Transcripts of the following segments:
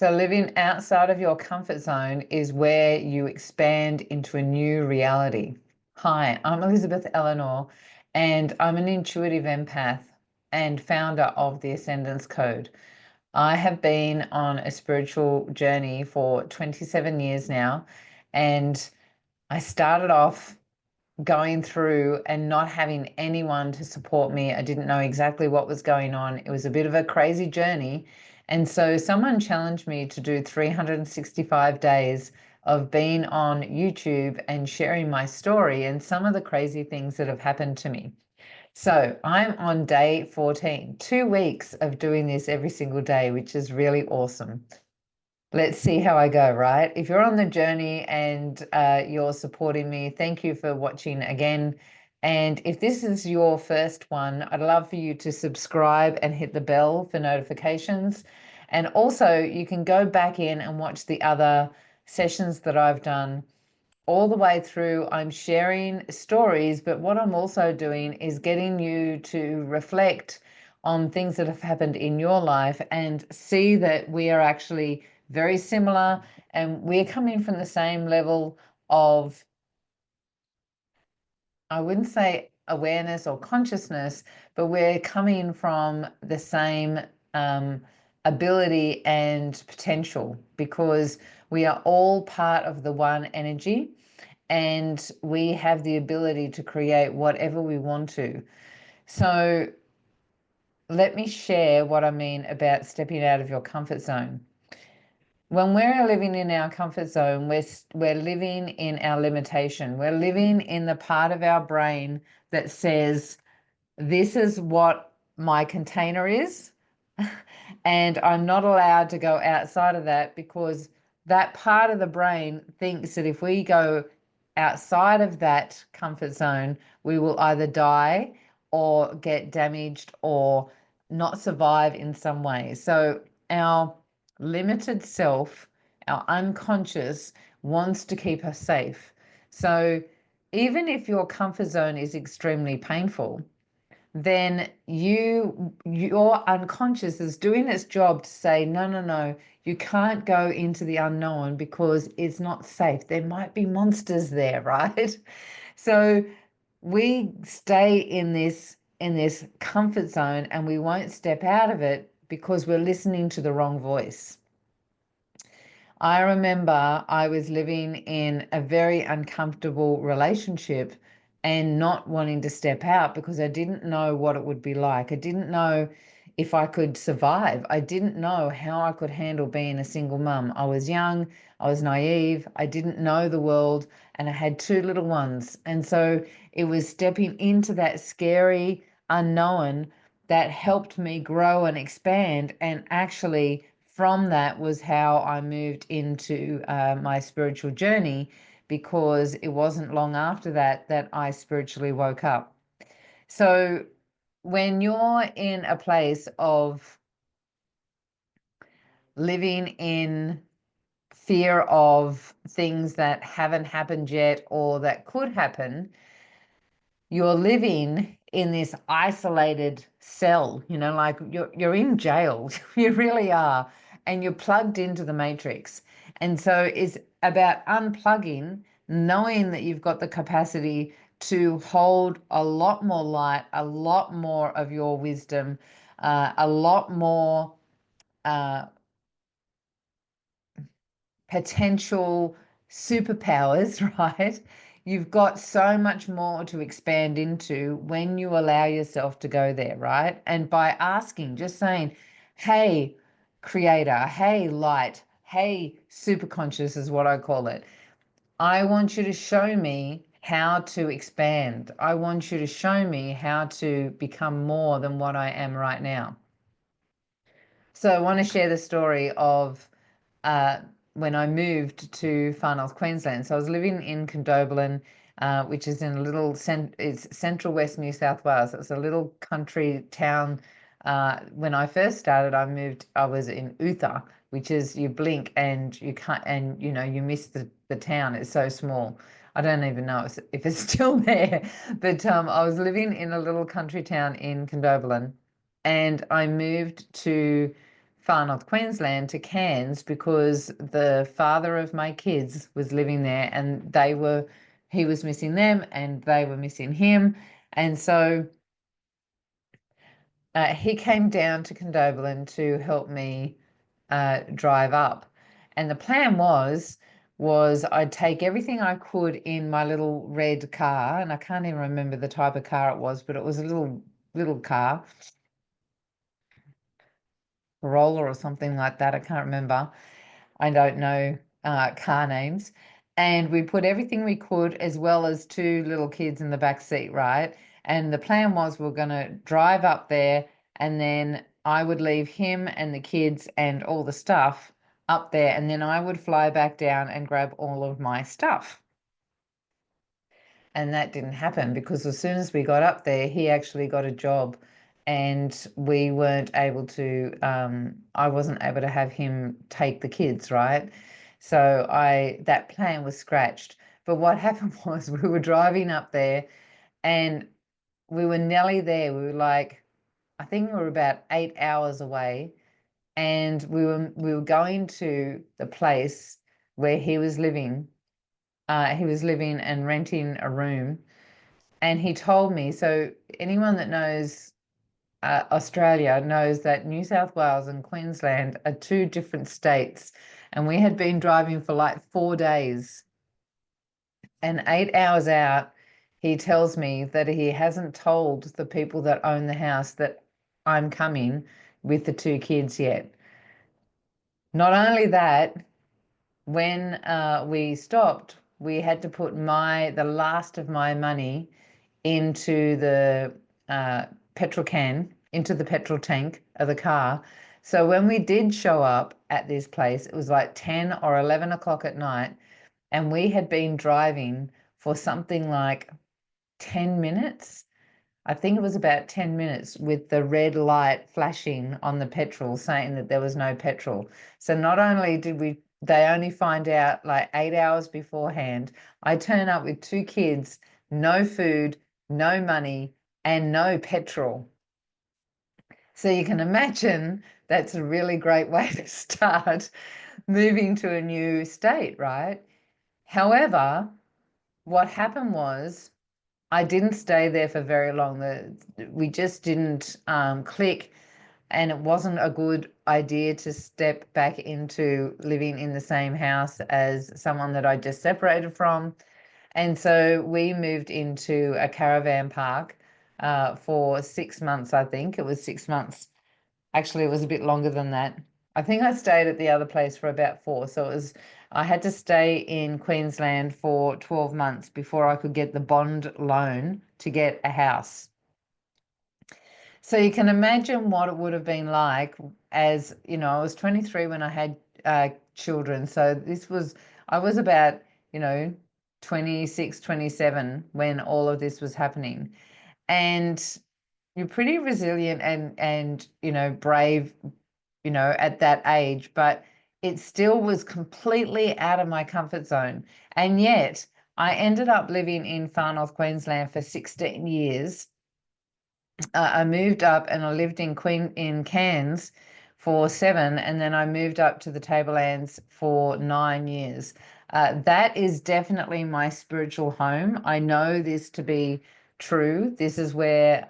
So living outside of your comfort zone is where you expand into a new reality. Hi, I'm Elizabeth Eleanor, and I'm an intuitive empath and founder of the Ascendance Code. I have been on a spiritual journey for 27 years now, and I started off going through and not having anyone to support me. I didn't know exactly what was going on. It was a bit of a crazy journey. And so someone challenged me to do 365 days of being on YouTube and sharing my story and some of the crazy things that have happened to me. So I'm on day 14, 2 weeks of doing this every single day, which is really awesome. Let's see how I go, right? If you're on the journey and you're supporting me, thank you for watching again. And if this is your first one, I'd love for you to subscribe and hit the bell for notifications. And also you can go back in and watch the other sessions that I've done all the way through. I'm sharing stories, but what I'm also doing is getting you to reflect on things that have happened in your life and see that we are actually very similar and we're coming from the same level of, I wouldn't say awareness or consciousness, but we're coming from the same ability and potential, because we are all part of the one energy and we have the ability to create whatever we want to. So let me share what I mean about stepping out of your comfort zone. When we're living in our comfort zone, we're living in our limitation. We're living in the part of our brain that says, this is what my container is, and I'm not allowed to go outside of that, because that part of the brain thinks that if we go outside of that comfort zone, we will either die or get damaged or not survive in some way. So our limited self, our unconscious, wants to keep us safe. So even if your comfort zone is extremely painful, then your unconscious is doing its job to say, no, no, no, you can't go into the unknown because it's not safe. There might be monsters there, right? So we stay in this comfort zone and we won't step out of it because we're listening to the wrong voice. I remember I was living in a very uncomfortable relationship and not wanting to step out because I didn't know what it would be like. I didn't know if I could survive. I didn't know how I could handle being a single mum. I was young, I was naive, I didn't know the world, and I had two little ones. And so it was stepping into that scary unknown that helped me grow and expand. And actually, from that was how I moved into my spiritual journey, because it wasn't long after that that I spiritually woke up. So when you're in a place of living in fear of things that haven't happened yet or that could happen, you're living in this isolated cell, like you're in jail. You really are. And you're plugged into the matrix. And so it's about unplugging, knowing that you've got the capacity to hold a lot more light, a lot more of your wisdom, a lot more potential superpowers, right? You've got so much more to expand into when you allow yourself to go there, right? And by asking, just saying, hey, creator, hey, light, hey, superconscious is what I call it. I want you to show me how to expand. I want you to show me how to become more than what I am right now. So I want to share the story of when I moved to Far North Queensland. So I was living in Condobolin, which is in a little, it's central west New South Wales. It was a little country town. When I first started, I was in Utah, which is, you blink and you can't, and you miss the town. It's so small. I don't even know if it's still there, but I was living in a little country town in Condobolin, and I moved to far north Queensland to Cairns because the father of my kids was living there, and he was missing them and they were missing him. And so he came down to Condobolin to help me drive up. And the plan was I'd take everything I could in my little red car, and I can't even remember the type of car it was, but it was a little car, Corolla or something like that. I can't remember. I don't know car names. And we put everything we could, as well as two little kids in the back seat, right? And the plan was we we're going to drive up there, and then I would leave him and the kids and all the stuff up there, and then I would fly back down and grab all of my stuff. And that didn't happen because as soon as we got up there, he actually got a job, and we weren't able to, I wasn't able to have him take the kids, right? So that plan was scratched. But what happened was we were driving up there and we were nearly there. We were like, I think we were about 8 hours away, and we were going to the place where he was living. He was living and renting a room. And he told me, so anyone that knows Australia knows that New South Wales and Queensland are two different states. And we had been driving for like 4 days. And 8 hours out, he tells me that he hasn't told the people that own the house that I'm coming with the two kids yet. Not only that, when we stopped, we had to put the last of my money into the petrol can, into the petrol tank of the car. So when we did show up at this place, it was like 10 or 11 o'clock at night, and we had been driving for something like 10 minutes. I think it was about 10 minutes with the red light flashing on the petrol saying that there was no petrol. So not only did they only find out like 8 hours beforehand, I turn up with two kids, no food, no money, and no petrol. So you can imagine that's a really great way to start moving to a new state, right? However, what happened was I didn't stay there for very long. We just didn't click, and it wasn't a good idea to step back into living in the same house as someone that I just separated from. And so we moved into a caravan park for 6 months, I think. It was 6 months. Actually, it was a bit longer than that. I think I stayed at the other place for about 4. So I had to stay in Queensland for 12 months before I could get the bond loan to get a house. So you can imagine what it would have been like as, I was 23 when I had children. So I was about, 26, 27 when all of this was happening. And you're pretty resilient and brave, at that age, but it still was completely out of my comfort zone. And yet I ended up living in far north Queensland for 16 years. I moved up and I lived in Cairns for 7, and then I moved up to the Tablelands for 9 years. That is definitely my spiritual home. I know this to be true. This is where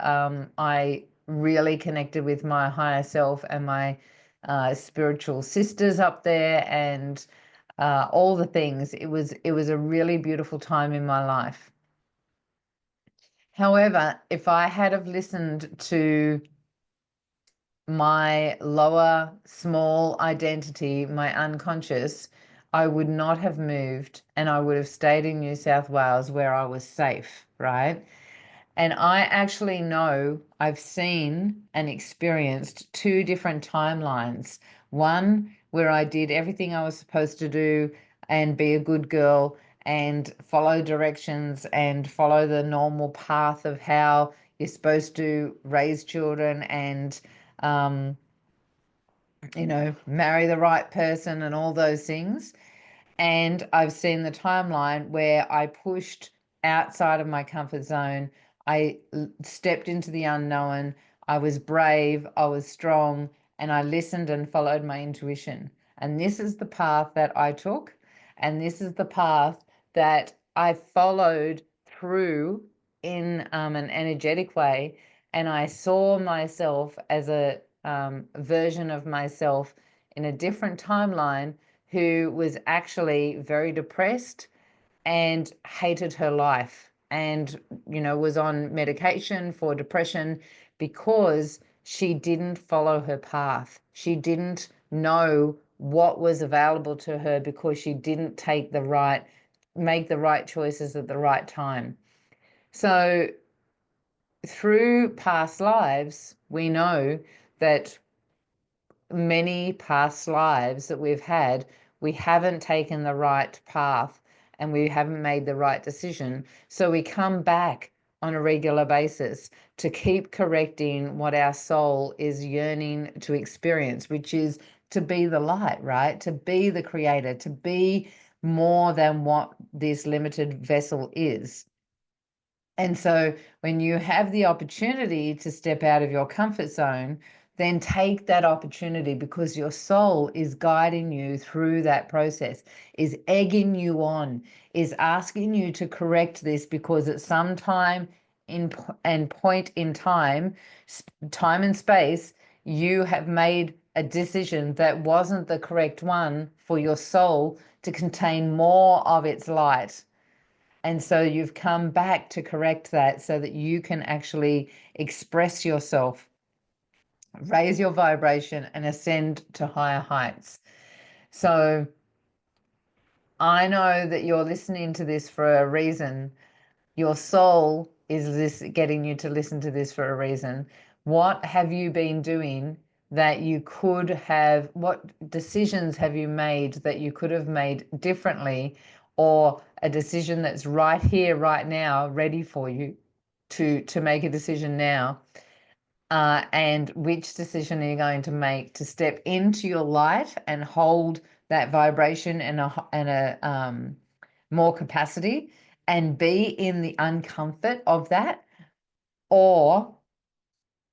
I really connected with my higher self and my spiritual sisters up there, and all the things. It was a really beautiful time in my life. However, if I had have listened to my lower small identity, my unconscious, I would not have moved, and I would have stayed in New South Wales where I was safe, right? And I actually know I've seen and experienced two different timelines. One where I did everything I was supposed to do and be a good girl and follow directions and follow the normal path of how you're supposed to raise children and, marry the right person and all those things. And I've seen the timeline where I pushed outside of my comfort zone. I stepped into the unknown. I was brave. I was strong. and I listened and followed my intuition. And this is the path that I took, and this is the path that I followed through in an energetic way. And I saw myself as a version of myself in a different timeline who was actually very depressed and hated her life, and was on medication for depression because she didn't follow her path. She didn't know what was available to her because she didn't make the right choices at the right time. So through past lives, we know that many past lives that we've had, we haven't taken the right path and we haven't made the right decision. So we come back on a regular basis to keep correcting what our soul is yearning to experience, which is to be the light, right? To be the creator, to be more than what this limited vessel is. And so when you have the opportunity to step out of your comfort zone, then take that opportunity, because your soul is guiding you through that process, is egging you on, is asking you to correct this, because at some time and point in time and space, you have made a decision that wasn't the correct one for your soul to contain more of its light. And so you've come back to correct that so that you can actually express yourself, raise your vibration, and ascend to higher heights. So I know that you're listening to this for a reason. Your soul is getting you to listen to this for a reason. What have you been doing that you could have, what decisions have you made that you could have made differently, or a decision that's right here, right now, ready for you to make a decision now? And which decision are you going to make to step into your light and hold that vibration and a more capacity, and be in the uncomfort of that? Or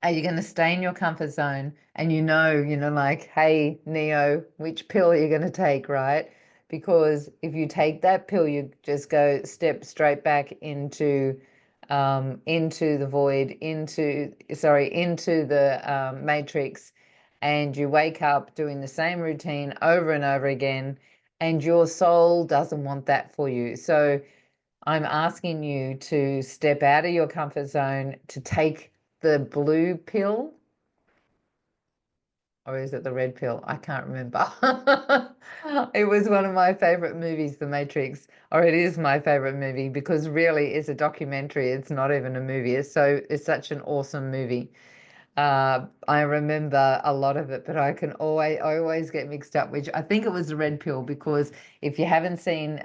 are you going to stay in your comfort zone and like, hey, Neo, which pill are you going to take, right? Because if you take that pill, you just step straight back into the void, into the matrix, and you wake up doing the same routine over and over again, and your soul doesn't want that for you. So I'm asking you to step out of your comfort zone, to take the blue pill, or is it the red pill? I can't remember. It was one of my favorite movies, The Matrix, or it is my favorite movie, because really it's a documentary. It's not even a movie. It's such an awesome movie. I remember a lot of it, but I always get mixed up, which I think it was the red pill, because if you haven't seen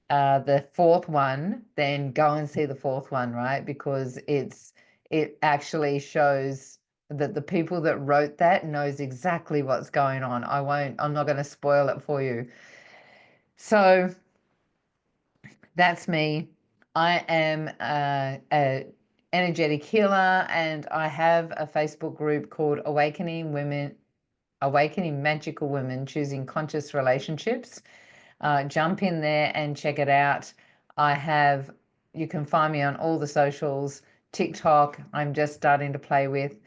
the fourth one, then go and see the fourth one, right? Because it actually shows that the people that wrote that knows exactly what's going on. I'm not going to spoil it for you. So that's me. I am a energetic healer, and I have a Facebook group called Awakening Magical Women Choosing Conscious Relationships. Jump in there and check it out. You can find me on all the socials. TikTok, I'm just starting to play with,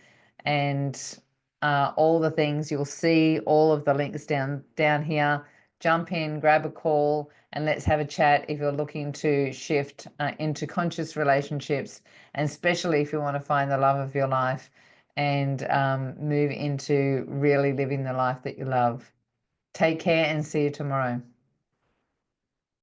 and all the things. You'll see all of the links down here. Jump in, grab a call, and let's have a chat if you're looking to shift into conscious relationships, and especially if you want to find the love of your life and move into really living the life that you love. Take care and see you tomorrow.